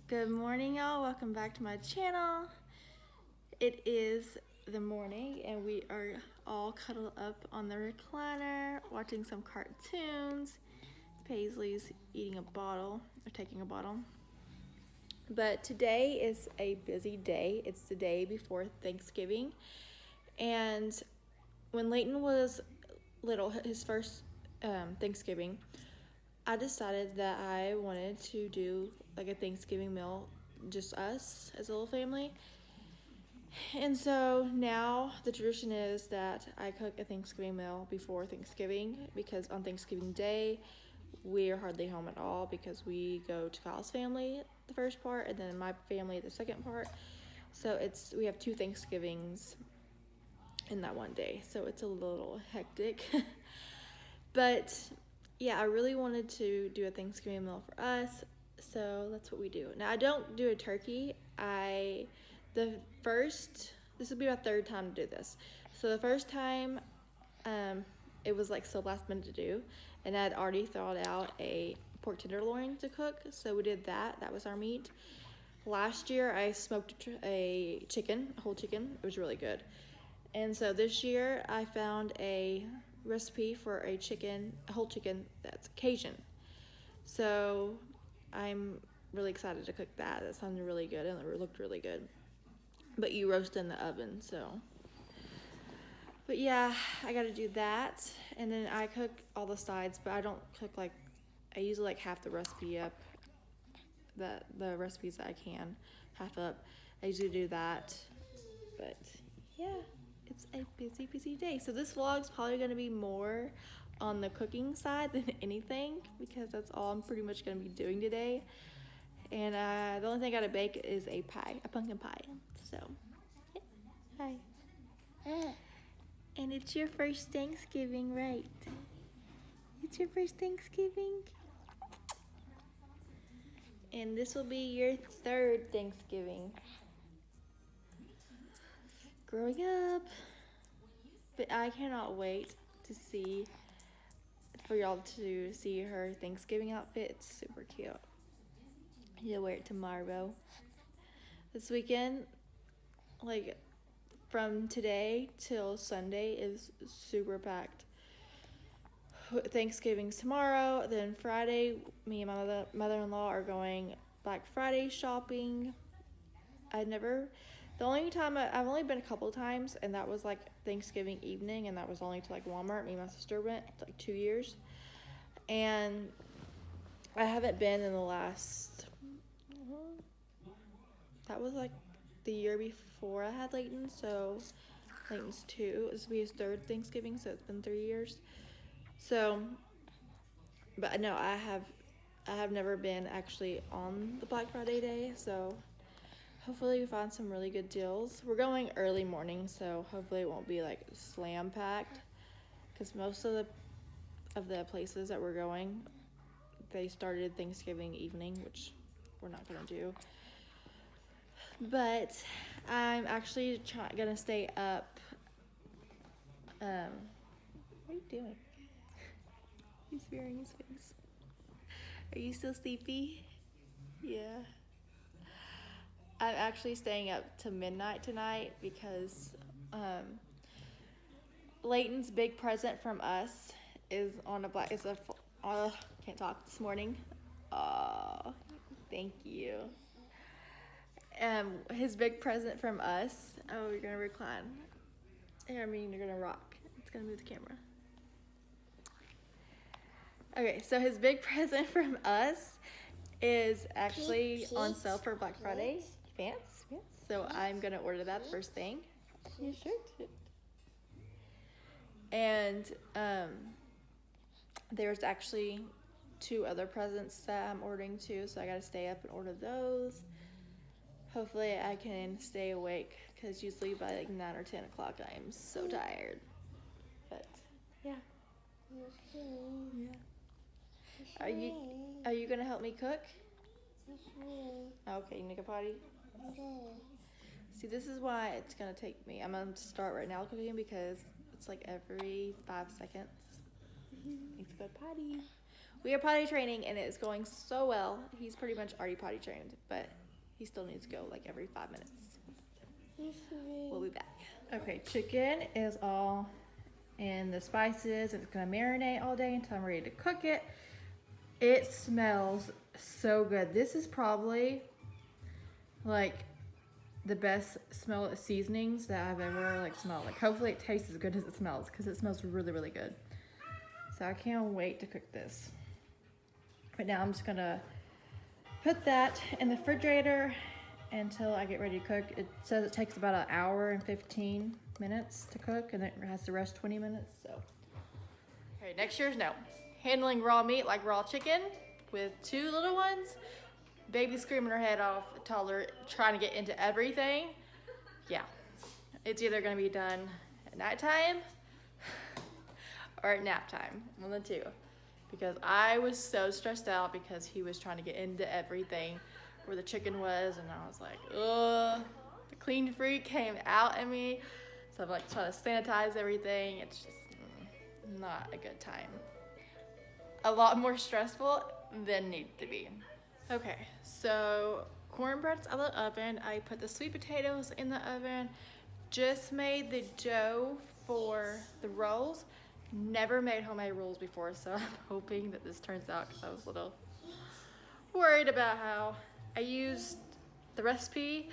Good morning, y'all. Welcome back to my channel. It is the morning and we are all cuddled up on the recliner watching some cartoons. Paisley's eating a bottle or taking a bottle. But today is a busy day. It's the day before Thanksgiving. And when Leighton was little, his first Thanksgiving, I decided that I wanted to do like a Thanksgiving meal, just us as a little family. And so now the tradition is that I cook a Thanksgiving meal before Thanksgiving, because on Thanksgiving Day, we are hardly home at all because we go to Kyle's family the first part and then my family the second part. So we have 2 Thanksgivings in that one day. So it's a little hectic. But yeah, I really wanted to do a Thanksgiving meal for us, so that's what we do. Now, I don't do a turkey. This will be my 3rd time to do this. So the first time, it was like so last minute to do, and I'd already thawed out a pork tenderloin to cook, so we did that. That was our meat. Last year, I smoked a whole chicken. It was really good. And so this year, I found a recipe for a whole chicken that's Cajun. So I'm really excited to cook that. That sounded really good and it looked really good. But you roast in the oven, so. But yeah, I gotta do that. And then I cook all the sides, but I don't cook I usually half the recipe up. The recipes that I can, half up. I usually do that. But yeah, it's a busy day. So this vlog's probably gonna be more on the cooking side than anything, because that's all I'm pretty much gonna be doing today. And the only thing I gotta bake is a pumpkin pie. So, yeah. Hi. And it's your first Thanksgiving, right? It's your first Thanksgiving? And this will be your 3rd Thanksgiving. Growing up. But I cannot wait for y'all to see her Thanksgiving outfit. It's super cute. You'll wear it tomorrow. This weekend, from today till Sunday, is super packed. Thanksgiving's tomorrow, then Friday, me and my mother-in-law are going Black Friday shopping. I've only been a couple times, and that was Thanksgiving evening, and that was only to Walmart. Me and my sister went 2 years, and I haven't been in the last. That was the year before I had Leighton, so Leighton's 2. This will be his 3rd Thanksgiving, so it's been 3 years. So, but no, I have never been actually on the Black Friday day, so hopefully we find some really good deals. We're going early morning, so hopefully it won't be slam packed, because most of the places that we're going, they started Thanksgiving evening, which we're not gonna do. But I'm actually gonna stay up. What are you doing? He's smearing his face. Are you still sleepy? Yeah. I'm actually staying up to midnight tonight because Leighton's big present from us is can't talk this morning. Oh, thank you. His big present from us. Oh, you're gonna recline. You're gonna rock. It's gonna move the camera. Okay, so his big present from us is actually on sale for Black Friday. Pants? Yes. So I'm gonna order that first thing. Yeah, sure. And there's actually 2 other presents that I'm ordering too, so I gotta stay up and order those. Hopefully I can stay awake, because usually by 9 or 10 o'clock I am so tired. But yeah. Are you gonna help me cook? Okay, you make a potty? See, this is why it's gonna take me. I'm gonna start right now cooking because it's every 5 seconds. Needs to go potty. We are potty training and it is going so well. He's pretty much already potty trained, but he still needs to go like every 5 minutes. We'll be back. Okay, chicken is all in the spices. It's gonna marinate all day until I'm ready to cook it. It smells so good. This is probably like the best smell of seasonings that I've ever like smelled. Like hopefully it tastes as good as it smells because it smells really, really good. So I can't wait to cook this. But now I'm just gonna put that in the refrigerator until I get ready to cook. It says it takes about an hour and 15 minutes to cook, and it has to rest 20 minutes, so. Okay, next year's no. Handling raw meat like raw chicken with 2 little ones. Baby screaming her head off, toddler trying to get into everything. Yeah, it's either gonna be done at nighttime or at nap time, one of the two. Because I was so stressed out because he was trying to get into everything where the chicken was, and I was like, ugh, the clean freak came out at me. So I'm like trying to sanitize everything. It's just not a good time. A lot more stressful than needed to be. Okay, so cornbread's out of the oven. I put the sweet potatoes in the oven. Just made the dough for the rolls. Never made homemade rolls before, so I'm hoping that this turns out because I was a little worried about how I used the recipe.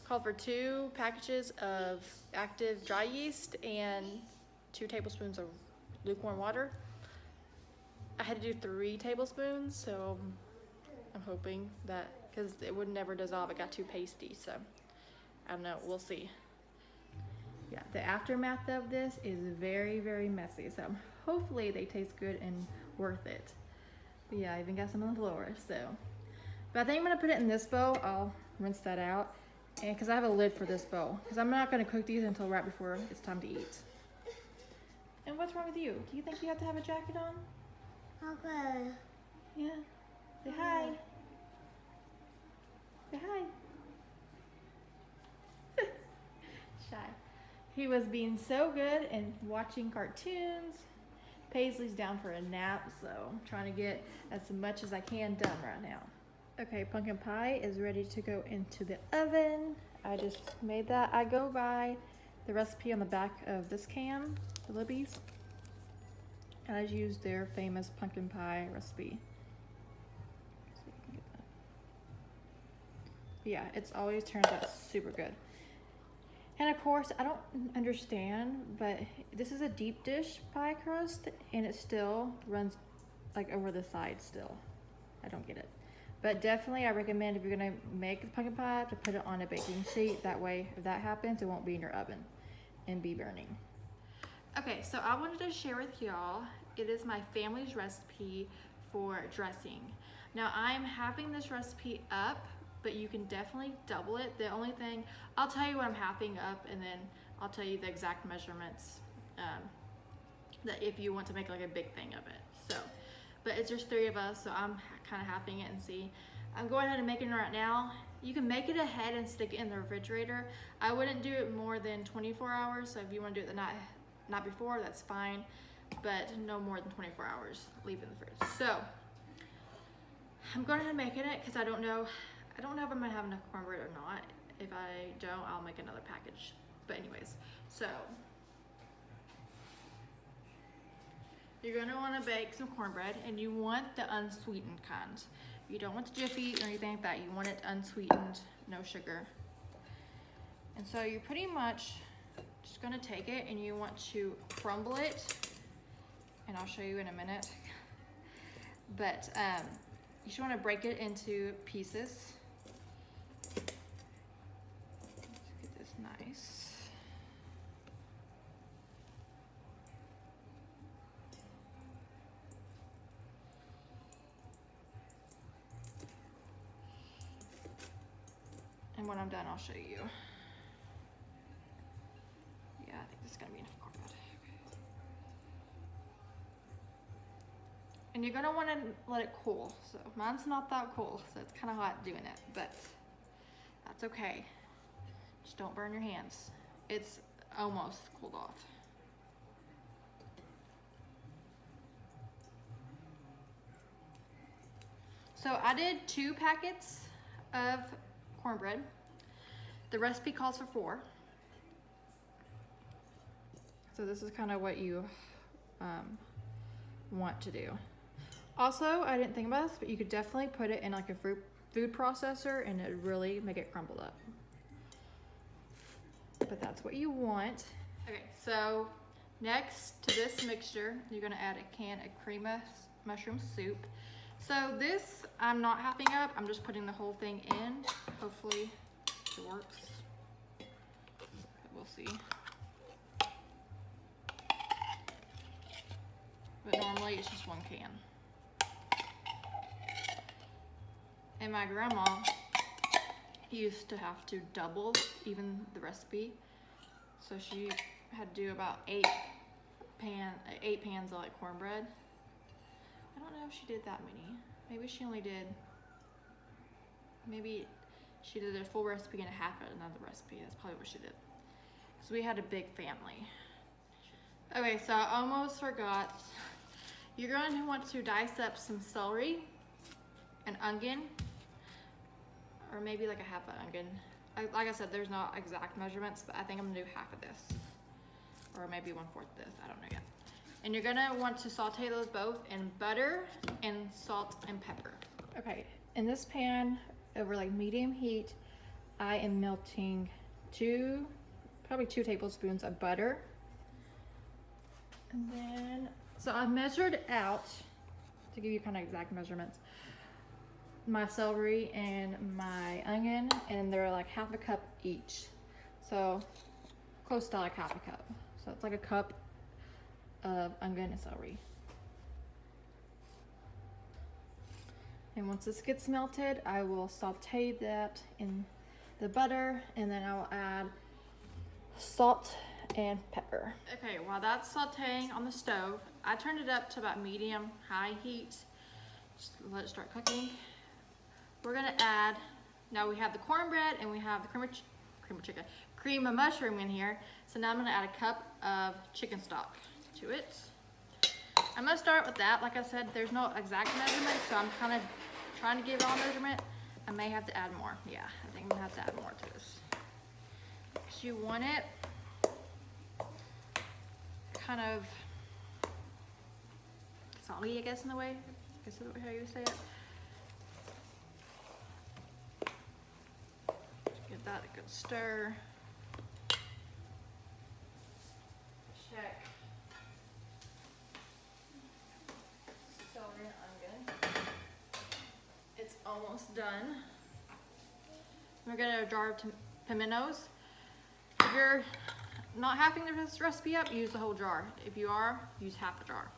Called for 2 packages of active dry yeast and 2 tablespoons of lukewarm water. I had to do 3 tablespoons, so I'm hoping that, because it would never dissolve, it got too pasty, so I don't know, we'll see. Yeah, the aftermath of this is very, very messy, so hopefully they taste good and worth it. But yeah, I even got some on the floor, so. But I think I'm gonna put it in this bowl. I'll rinse that out. And because I have a lid for this bowl, because I'm not gonna cook these until right before it's time to eat. And what's wrong with you? Do you think you have to have a jacket on? Okay. Yeah. Say hi. Say hi. Shy. He was being so good and watching cartoons. Paisley's down for a nap, so I'm trying to get as much as I can done right now. Okay, pumpkin pie is ready to go into the oven. I just made that. I go by the recipe on the back of this can, the Libby's. And I used their famous pumpkin pie recipe. So you can get that. But yeah, it's always turns out super good. And of course, I don't understand, but this is a deep dish pie crust and it still runs like over the side still. I don't get it. But definitely I recommend if you're gonna make the pumpkin pie to put it on a baking sheet. That way, if that happens, it won't be in your oven and be burning. Okay, so I wanted to share with y'all, it is my family's recipe for dressing. Now I'm having this recipe up, but you can definitely double it. The only thing, I'll tell you what I'm halving up and then I'll tell you the exact measurements that if you want to make like a big thing of it. So, but it's just 3 of us, so I'm kind of halving it and see. I'm going ahead and making it right now. You can make it ahead and stick it in the refrigerator. I wouldn't do it more than 24 hours, so if you want to do it the night before, that's fine, but no more than 24 hours, leave it in the fridge. So, I'm going ahead and making it because I don't know if I'm gonna have enough cornbread or not. If I don't, I'll make another package. But anyways, so you're gonna wanna bake some cornbread and you want the unsweetened kind. You don't want the Jiffy or anything like that. You want it unsweetened, no sugar. And so you're pretty much just gonna take it and you want to crumble it. And I'll show you in a minute. But you should wanna break it into pieces. Nice. And when I'm done, I'll show you. Yeah, I think this is gonna be enough cornbread. Okay. And you're gonna wanna let it cool. So mine's not that cool, so it's kinda hot doing it, but that's okay. Just don't burn your hands. It's almost cooled off. So I did 2 packets of cornbread. The recipe calls for 4. So this is kind of what you want to do. Also, I didn't think about this, but you could definitely put it in like a food processor and it really make it crumble up. But that's what you want. Okay, so next to this mixture, you're gonna add a can of cream of mushroom soup. So this, I'm not halving up, I'm just putting the whole thing in. Hopefully it works. We'll see. But normally it's just 1 can. And my grandma used to have to double even the recipe. So she had to do about 8 pans of like cornbread. I don't know if she did that many. Maybe she only did, maybe she did a full recipe and a half of another recipe. That's probably what she did. Because we had a big family. Okay, so I almost forgot. You're going to want to dice up some celery, an onion, or maybe like a half an onion. Like I said, there's not exact measurements, but I think I'm gonna do half of this. Or maybe 1/4 of this, I don't know yet. And you're gonna want to saute those both in butter and salt and pepper. Okay, in this pan, over like medium heat, I am melting probably 2 tablespoons of butter. And then, so I measured out, to give you kind of exact measurements, my celery and my onion, and they're like half a cup each. So close to like half a cup. So it's like a cup of onion and celery. And once this gets melted, I will saute that in the butter, and then I will add salt and pepper. Okay, while that's sauteing on the stove, I turned it up to about medium-high heat. Just let it start cooking. We're gonna add, now we have the cornbread and we have the cream of mushroom in here. So now I'm gonna add a cup of chicken stock to it. I'm gonna start with that. Like I said, there's no exact measurement, so I'm kind of trying to give it all measurement. I may have to add more. Yeah, I think I'm gonna have to add more to this. Because you want it kind of salty, I guess, in a way. I guess that's how you would say it. Give that a good stir. Check celery and onion. It's almost done. We're gonna add a jar of pimentos. If you're not having this recipe up, use the whole jar. If you are, use half a jar.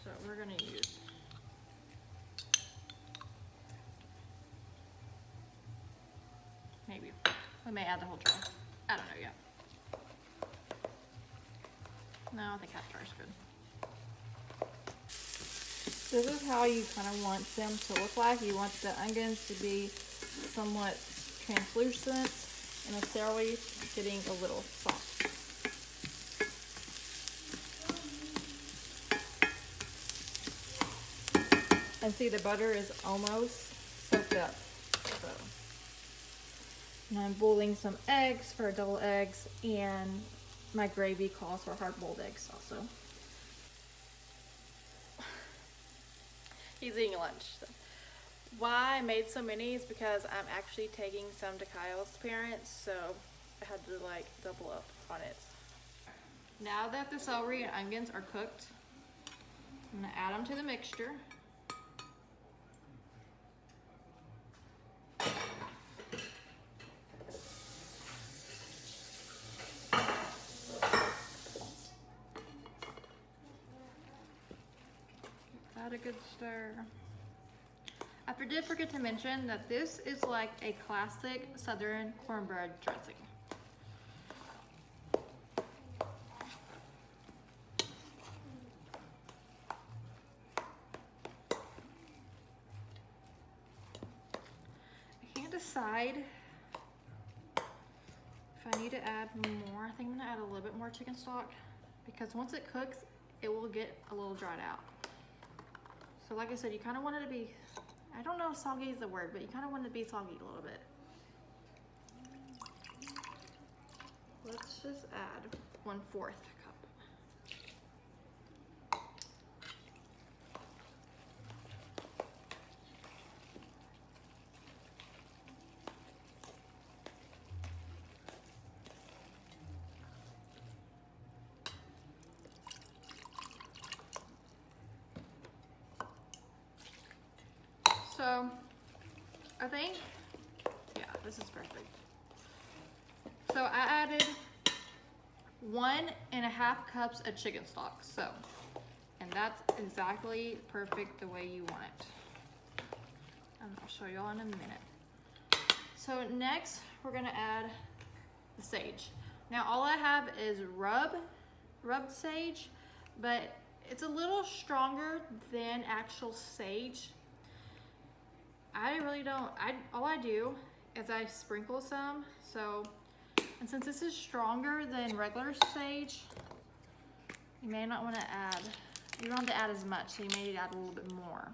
So we're gonna use maybe. We may add the whole jar. I don't know yet. No, I think half jar is good. This is how you kind of want them to look like. You want the onions to be somewhat translucent and the celery getting a little soft. And see, the butter is almost soaked up. So, and I'm boiling some eggs for double eggs, and my gravy calls for hard-boiled eggs also. He's eating lunch. So. Why I made so many is because I'm actually taking some to Kyle's parents, so I had to like double up on it. Now that the celery and onions are cooked, I'm gonna add them to the mixture. Add a good stir. I did forget to mention that this is like a classic Southern cornbread dressing. I can't decide if I need to add more. I think I'm gonna add a little bit more chicken stock because once it cooks, it will get a little dried out. So like I said, you kind of want it to be, I don't know if soggy is the word, but you kind of want it to be soggy a little bit. Let's just add 1/4 cup. So I think, yeah, this is perfect. So I added 1.5 cups of chicken stock. So, and that's exactly perfect the way you want it. And I'll show y'all in a minute. So next we're gonna add the sage. Now all I have is rubbed sage, but it's a little stronger than actual sage. I really don't, all I do is I sprinkle some. So, and since this is stronger than regular sage, you may not want to add, you don't have to add as much, so you may need to add a little bit more.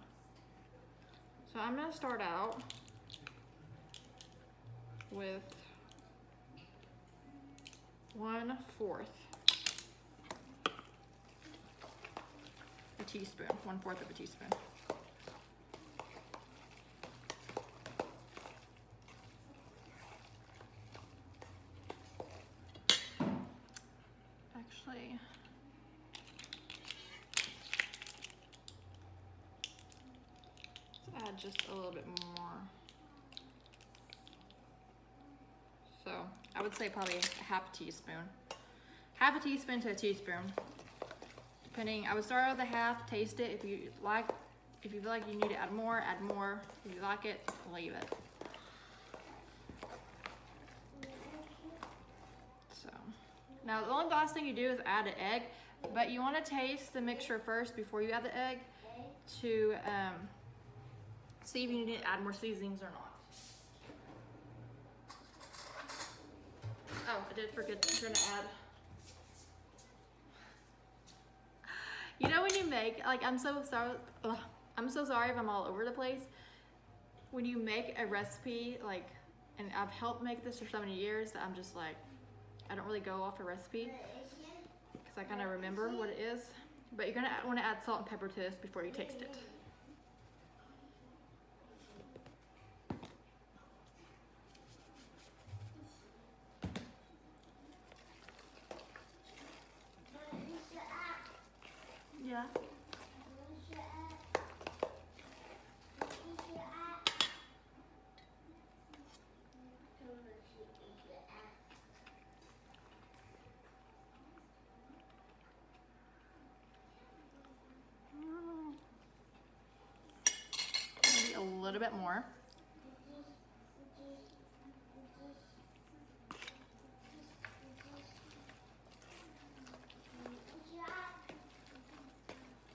So I'm going to start out with 1/4 a teaspoon, 1/4 of a teaspoon. Actually, let's add just a little bit more. So I would say probably a half teaspoon. Half a teaspoon to a teaspoon. Depending, I would start with a half, taste it. If you like, if you feel like you need to add more, add more. If you like it, leave it. So now the only last thing you do is add an egg, but you want to taste the mixture first before you add the egg to see if you need to add more seasonings or not. Oh, I did forget, I'm gonna add. You know when you make, like, I'm so sorry if I'm all over the place. When you make a recipe, like, and I've helped make this for so many years that I'm just like, I don't really go off a recipe because I kind of remember what it is. But you're gonna want to add salt and pepper to this before you taste it. Yeah. Maybe a little bit more.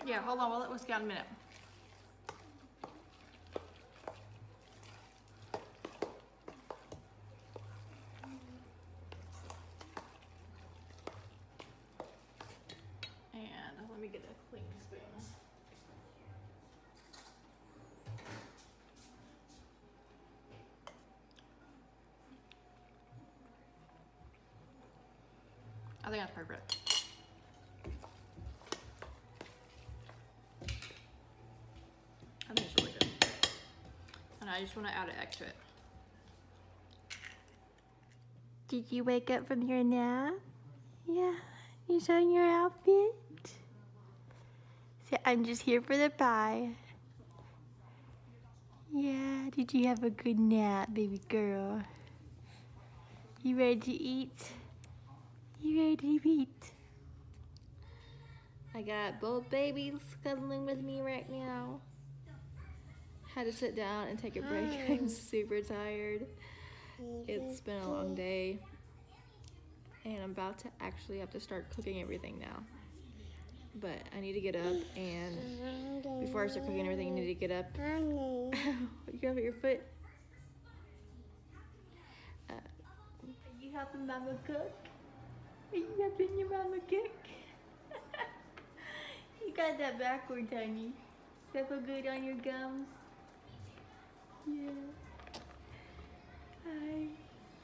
Yeah, hold on, we'll let whisk out in a minute. And let me get a clean spoon. I think that's perfect. I think it's really good. And I just want to add an egg to it. Did you wake up from your nap? Yeah. You showing your outfit? So I'm just here for the pie. Yeah. Did you have a good nap, baby girl? You ready to eat? You ready to eat? I got both babies cuddling with me right now. Had to sit down and take a break. I'm super tired. It's been a long day. And I'm about to actually have to start cooking everything now. But I need to get up, and before I start cooking everything, you need to get up. You got your foot? Are you helping Mama cook? Are you helping your Mama cook? got that backwards, honey. Does that feel good on your gums? Yeah. Hi.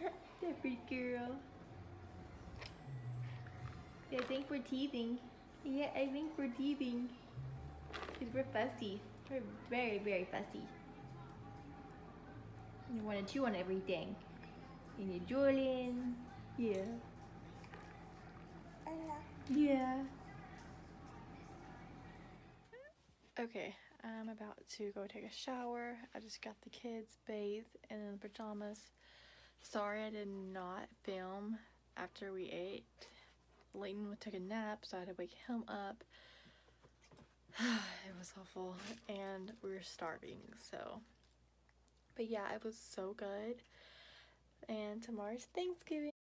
That pretty girl. Yeah, I think we're teething. Yeah, I think we're teething. Because we're fussy. We're very, very fussy. You want to chew on everything. And you're drooling. Yeah. Yeah. Okay, I'm about to go take a shower. I just got the kids bathed and in pajamas. Sorry I did not film after we ate. Layton took a nap, so I had to wake him up. It was awful, and we were starving, so. But yeah, it was so good. And tomorrow's Thanksgiving.